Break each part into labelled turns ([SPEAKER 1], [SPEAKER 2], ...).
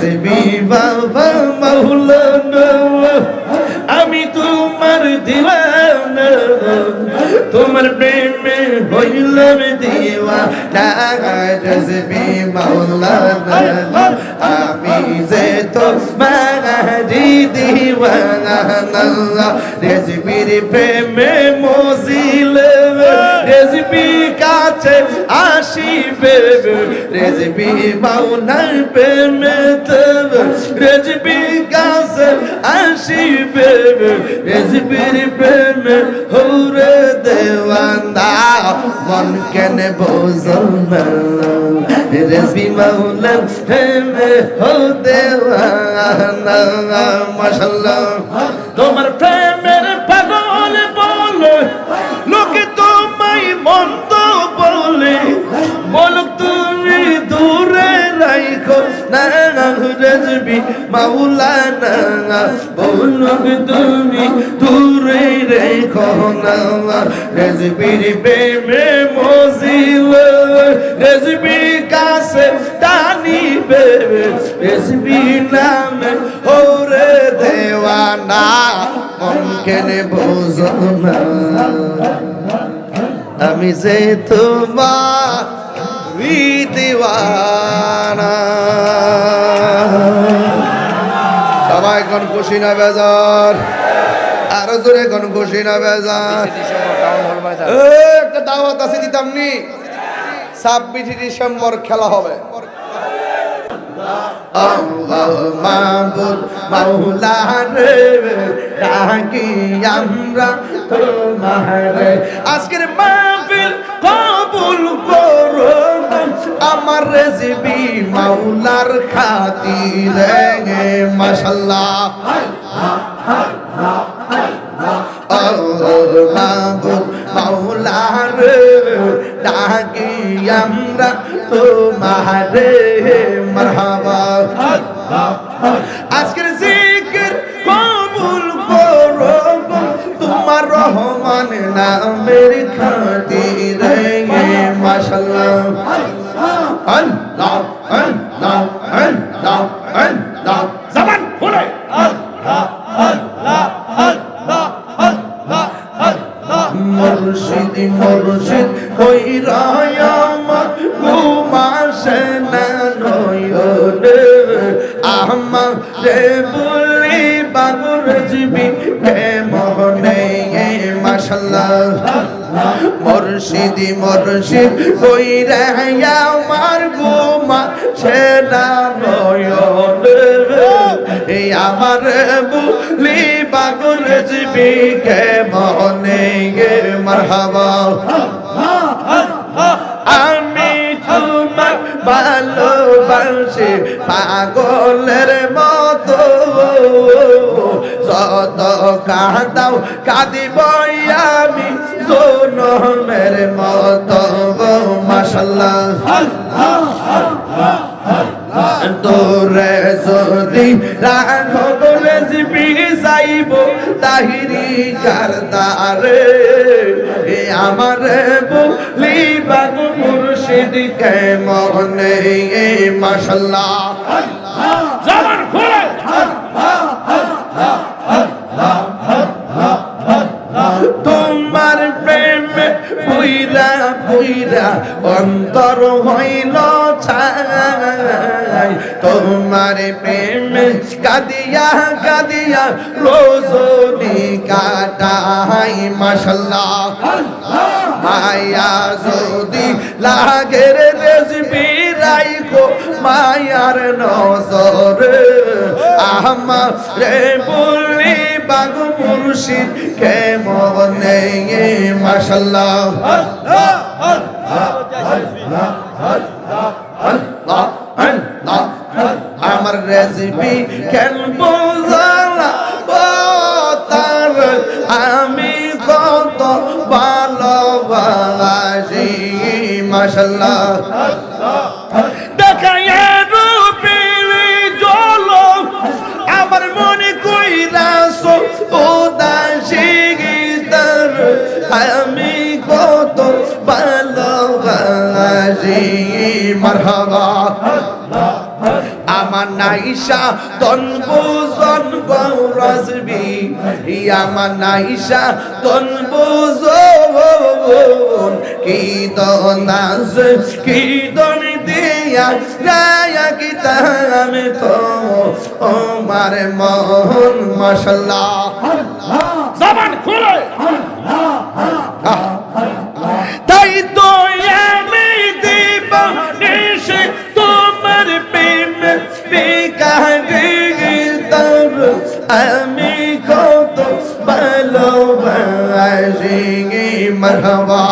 [SPEAKER 1] রেজবি বাবা মাওলানা আমি তোমার দিওয়ানা তোমার প্রেমে হইলাম দিওয়ানা রেজবি মাওলানা আমি যে তোমারি দিওয়ানা রেজবির প্রেমে মজিলে রেজবি কাছে আসিবে রেজবি মাওলার প্রেমে রেজবি কাছে আসিবে রেজবির প্রেমে হরে দেওয়ানা মন কেন বোঝো না রেজবি মাওলার প্রেমে হো দেওয়ানা মাশাআল্লাহ তোমার প্রেমের পাগল বলে লোকে তোমায় মন্দ বলে বলুক তুমি দূরে রাখো না রেজবি মাওলানা বলুক তুমি দূরে রাখো না রেজবির প্রেমে মজিলে রেজবি কাছে টানিবে রেজবি নামে ওরে দেওয়ানা মন কেনে বোঝো না আমি যে তোমার দিওয়ানা সবাই কোন খুশি না বেজার আরো জোরে কোন খুশি না বেজার একটা দাওয়াত আছে দিতাম নি 26 ডিসেম্বর খেলা হবে আল্লাহ মাবুদ মাওলা রে ডাকি আমরা তোমারে আজকের মাহফিল কবুল করো আমার রেজবি মাওলার খাতিরে মাশাআল্লাহ আল্লাহ মাবুদ মাওলা রে ডাকি আমরা তোমারে মারহাবা আজকের জিকির কবুল করো তোমার রহমান নামের খাতিরে মাশাআল্লাহ আল্লাহ আল্লাহ আল্লাহ আল্লাহ জবান খুলে আল্লাহ আল্লাহ আল্লাহ আল্লাহ আল্লাহ মুর্শিদ মুর্শিদ কইরা আমার ঘুমাসে না নয়নে আমারে বলি বাগুর রেজবি কে মনে মাশাআল্লাহ মুর্শিদ মুর্শিদ কইরা আমার ঘুমাসে না নয়নে আমার বলি বাগুর রেজবি কে মনে মারহাবা আমি তোমার ভালোবাসি পাগলের মতো যত কাঁদাও কাঁদিব আমি জনমের মতো মাশাআল্লাহ তোরে যদি রাখো রেজবি যাইব তাহিরি কারদারে আমার বলি বাগু মুর্শিদ কে মনে মাশাআল্লাহ জবান খুলে তোমার প্রেমে পুইরা পুইরা অন্তর হইল ছাই তোমার প্রেমে কাদিয়া কাদিয়া রোজনি কাটাই মাশাআল্লাহ মায়া যদি লাগে রেজবি রাইখো মায়ার নজরে আমারে বলি বাগু মুর্শিদ কে মনে মাশাআল্লাহ আমার রেজবি কেন বোঝালা তার আমি কত ভালোবাসি মাশাআল্লাহ দেখায় রূপের ঝলক আমার মনে কইরাছো উদাসী গীতার আমি কত ভালোবাসি মারহাবা আমার আমার নাইশা তন বুজন গৌরসবি আমার নাইশা তন বুজন কি দনাজ কি দন দিয়া রায়া কি তামে তো আমার মন মাশাআল্লাহ
[SPEAKER 2] জবান খুলে
[SPEAKER 1] তাই তো আমি দিব নিশে তোমার প্রেম বেকারে তোর আমি কত ভালোবাসি মারহাবা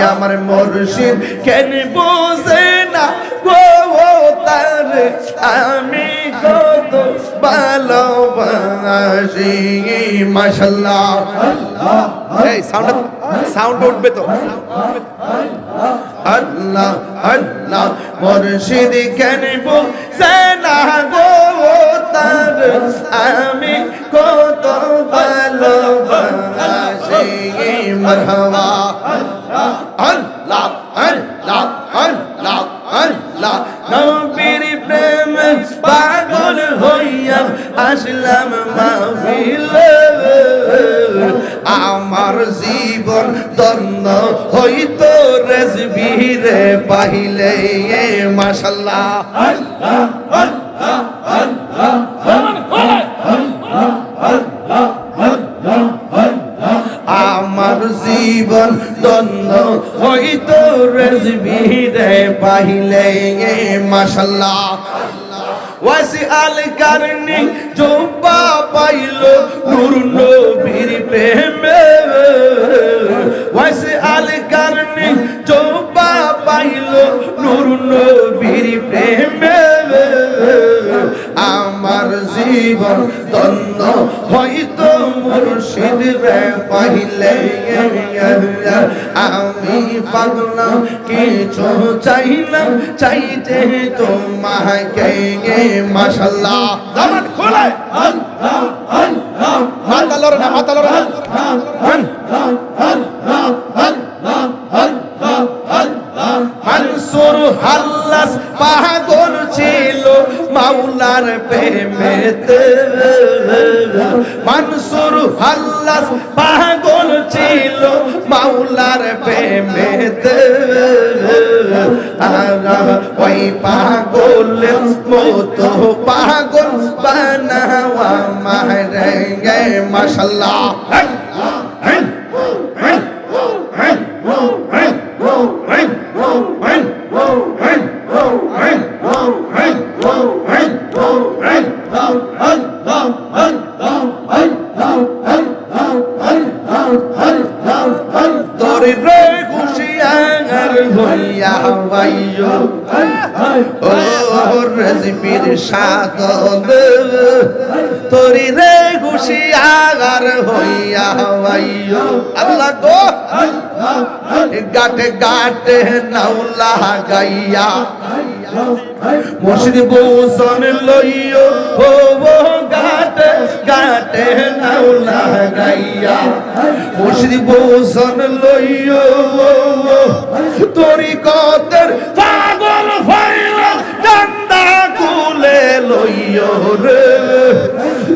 [SPEAKER 1] আমার মুর্শিদ কেন বোঝে না গো তার আমি কত ভালোবাসি মাশাআল্লাহ এই সাউন্ড উঠবে তো আল্লাহ আল্লাহ মুর্শিদ কেন বোঝে না গো তার আমি কত ভালোবাসি মারহাবা আল্লাহ আল্লাহ আল্লাহ আল্লাহ নবীর প্রেম পাগল হইয়া আসলাম মাহফিলে আমার জীবন ধন্য হইতো রেজবিরে পাইলে মাশাআল্লাহ আল্লাহ আল্লাহ আল্লাহ আমার জীবন ধন্য হইতো রেজবিরে পাইলে মাশাআল্লাহ ওয়াসি আল কারনি জোবা পাইলো নূর নবীর প্রেমে ওয়াসি আল কারনি জোবা পাইলো নূর নবীর প্রেমে আমার জীবন ধন্য হইতো মুর্শিদ রে পাইলে আমি পাগলা কিছু চাইলাম চাইতে তোমাকে মাশাআল্লাহ জবান খোলে মাথা লড়ে না মনসুর হাল্লাস পাগল ছিল মাওলার প্রেমেতে মনসুর হাল্লাস পাগল ছিল মাওলার প্রেমেতে ওই পাগল মতো পাগল বানাওয়া মারে মাশাআল্লাহ তোরে রে খুশিয়ার হইয়া বাইও ও রেজবির সাদত তোরে রে খুশিয়ার হইয়া বাইও আল্লাহ গো গাটে গাটে নাউলা গাইয়া মুর্শিদ বুজন লইও ও গাটে গাটে নাউলা গাইয়া মুর্শিদ বুজন লইও তোরি কতের পাগল হইলা ডান্ডা কুলে লইও রে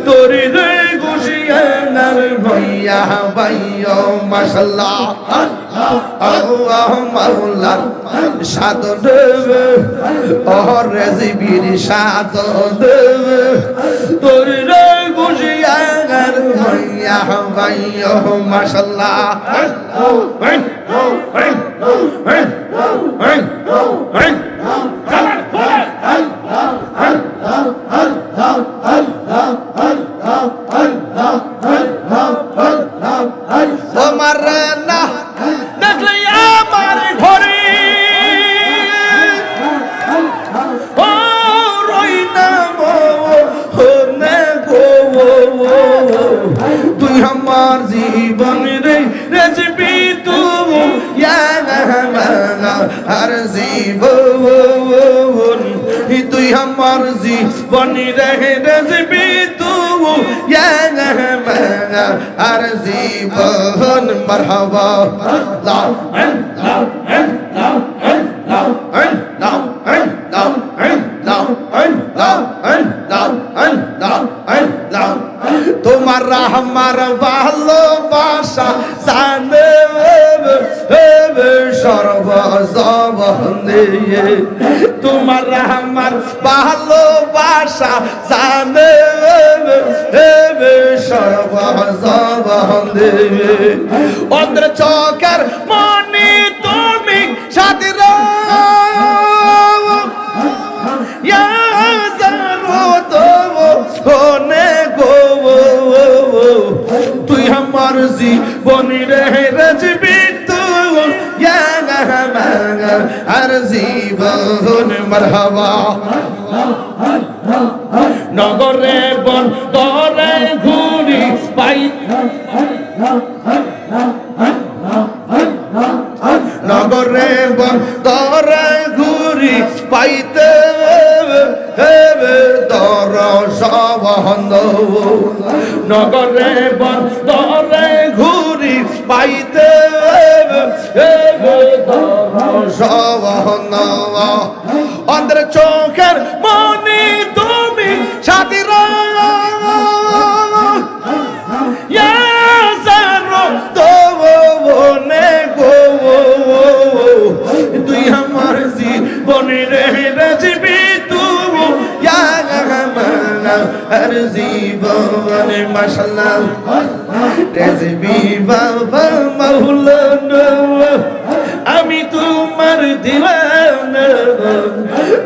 [SPEAKER 1] তোরি রে গুশিয়ানার হইয়া বাইও মাশাআল্লাহ আল্লাহ মাওলা সাদত ও রেজবির সাদত তোর রে গুশিয়ানার হইয়া বাইও মাশাআল্লাহ তোমার না দেখলে আমার ঘরে ও রই না তুই আমার জীবন রে রেসিপি তুমি আর জীবন তুই আমার জীবন রে রেসিপি তুমি আর জীবন মারহাবা তোমার আমার ভালোবাসা জানে সর্বজবনে তোমার আমার ভালোবাসা জানে সর্বজবনে অন্ধ্র চোখের মনে তুমি সাথী তুই আমার জীবনের রাজবি আর জীবন মারহাবা নগরে বন দরে ঘুরি পাই নগরে বন দরে ঘুরি পাইতে দর সবন্ধ নগরে বন দরে ঘুরি পাইতে দর সবন্ধ অন্তর চোখের মনে তুমি সাথী তুই আমার জীবনের রাজবি তুমি আর জীবনে মাশাআল্লাহ রাজবি বাবা মাওলানা আমি তোমার দিওয়ানা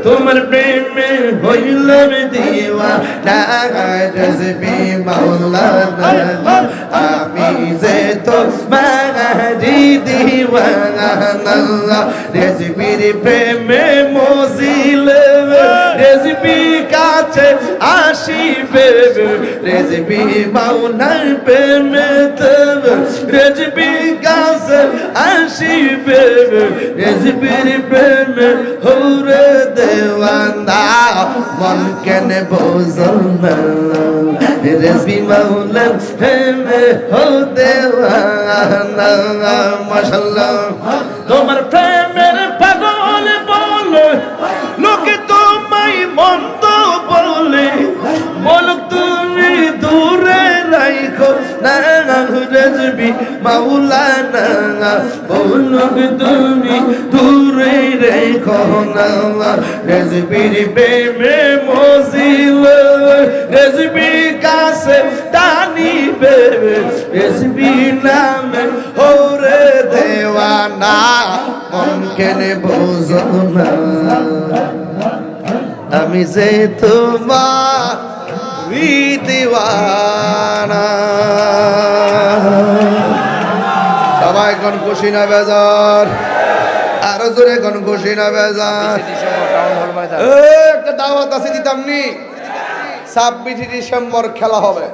[SPEAKER 1] তোমার প্রেমে হইলাম দিওয়ানা রাজবি মাওলানা আমি যে তোমারি দিওয়ানা রাজবির প্রেমে মজিলে রাজবি কাছে আসিবে রাজবি মাওলার প্রেমে রাজবি কাছে আসিবে রাজবির প্রেমে হরে দেওয়ানা মন কেন বোঝো না রাজবি মাওলার প্রেমে হো দেওয়ানা মাশাআল্লাহ তোমার প্রেমের পাগল বলে লোকে তোমায় মন্দ বলে বলুক তুমি দূরে রাখো না রাজবি মাওলানা বলুক তুমি দূরে রাখো না রাজবির প্রেমে মজিল রাজবি কাছে টানিবে রাজবি নামে হরে দেওয়ানা মন কেনে বোঝো না আমি যে তোমার দিওয়ানা সবাই কোন খুশি না বেজার আরো জোরে কোন খুশি না বেজার একটা দাওয়াত আছে দিতাম নি 26 ডিসেম্বর খেলা হবে